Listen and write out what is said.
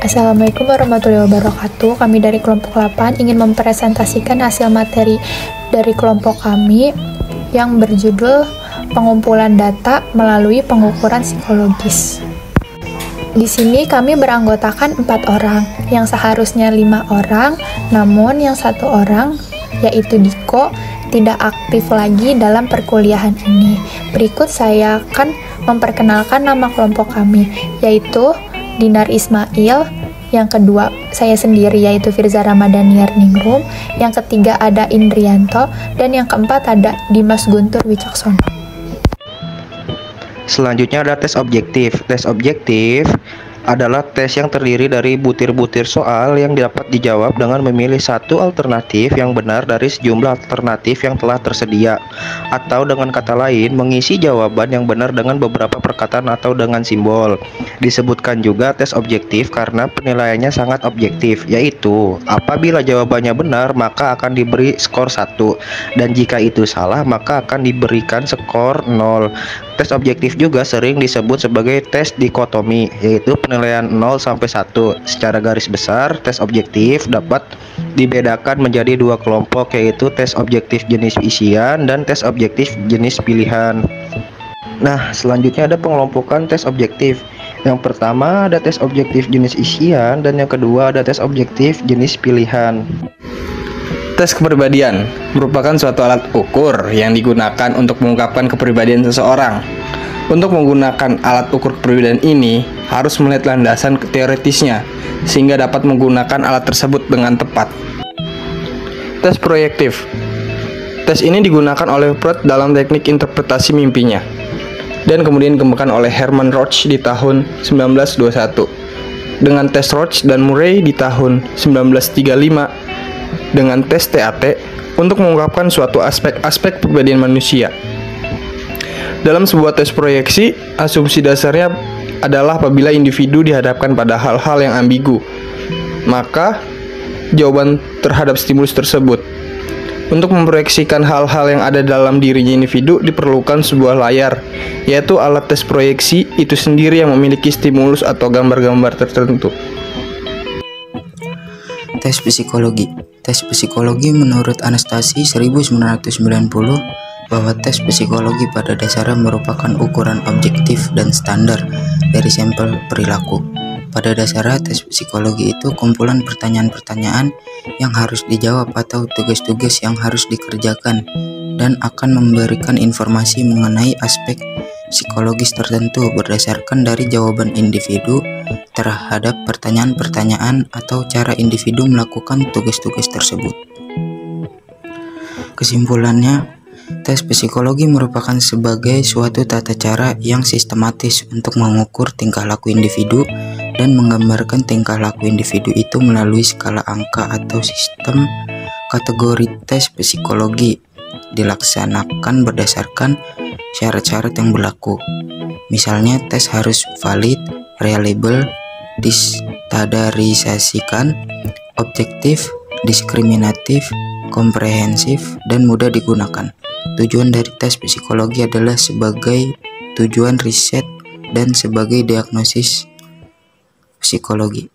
Assalamualaikum warahmatullahi wabarakatuh. Kami dari kelompok 8 ingin mempresentasikan hasil materi dari kelompok kami yang berjudul pengumpulan data melalui pengukuran psikologis. Di sini kami beranggotakan 4 orang, yang seharusnya 5 orang, namun yang 1 orang, yaitu Diko, tidak aktif lagi dalam perkuliahan ini. Berikut saya akan memperkenalkan nama kelompok kami, yaitu Dinar Ismail, yang kedua saya sendiri yaitu Firza Ramadhani Ningrum, yang ketiga ada Indrianto, dan yang keempat ada Dimas Guntur Wicaksono. Selanjutnya ada tes objektif. Tes objektif adalah tes yang terdiri dari butir-butir soal yang dapat dijawab dengan memilih satu alternatif yang benar dari sejumlah alternatif yang telah tersedia, atau dengan kata lain mengisi jawaban yang benar dengan beberapa perkataan atau dengan simbol. Disebutkan juga tes objektif karena penilaiannya sangat objektif, yaitu apabila jawabannya benar maka akan diberi skor 1, dan jika itu salah maka akan diberikan skor 0. Tes objektif juga sering disebut sebagai tes dikotomi, yaitu penilaian 0 sampai 1. Secara garis besar, tes objektif dapat dibedakan menjadi 2 kelompok, yaitu tes objektif jenis isian dan tes objektif jenis pilihan. Nah, selanjutnya ada pengelompokan tes objektif. Yang pertama ada tes objektif jenis isian, dan yang kedua ada tes objektif jenis pilihan. Tes kepribadian merupakan suatu alat ukur yang digunakan untuk mengungkapkan kepribadian seseorang. Untuk menggunakan alat ukur kepribadian ini harus melihat landasan teoritisnya sehingga dapat menggunakan alat tersebut dengan tepat. Tes proyektif. Tes ini digunakan oleh Freud dalam teknik interpretasi mimpinya dan kemudian dikembangkan oleh Herman Roach di tahun 1921 dengan tes Roach dan Murray di tahun 1935 dengan tes TAT untuk mengungkapkan suatu aspek-aspek kepribadian manusia. Dalam sebuah tes proyeksi, asumsi dasarnya adalah apabila individu dihadapkan pada hal-hal yang ambigu, maka jawaban terhadap stimulus tersebut. Untuk memproyeksikan hal-hal yang ada dalam dirinya individu diperlukan sebuah layar, yaitu alat tes proyeksi itu sendiri yang memiliki stimulus atau gambar-gambar tertentu. Tes psikologi. Tes psikologi menurut Anastasi 1990 bahwa tes psikologi pada dasarnya merupakan ukuran objektif dan standar dari sampel perilaku. Pada dasarnya tes psikologi itu kumpulan pertanyaan-pertanyaan yang harus dijawab atau tugas-tugas yang harus dikerjakan dan akan memberikan informasi mengenai aspek psikologis tertentu berdasarkan dari jawaban individu terhadap pertanyaan-pertanyaan atau cara individu melakukan tugas-tugas tersebut. Kesimpulannya, tes psikologi merupakan sebagai suatu tata cara yang sistematis untuk mengukur tingkah laku individu dan menggambarkan tingkah laku individu itu melalui skala angka atau sistem kategori. Tes psikologi dilaksanakan berdasarkan syarat-syarat yang berlaku. Misalnya, tes harus valid, reliable, distandarisasikan, objektif, diskriminatif, komprehensif, dan mudah digunakan. Tujuan dari tes psikologi adalah sebagai tujuan riset dan sebagai diagnosis psikologi.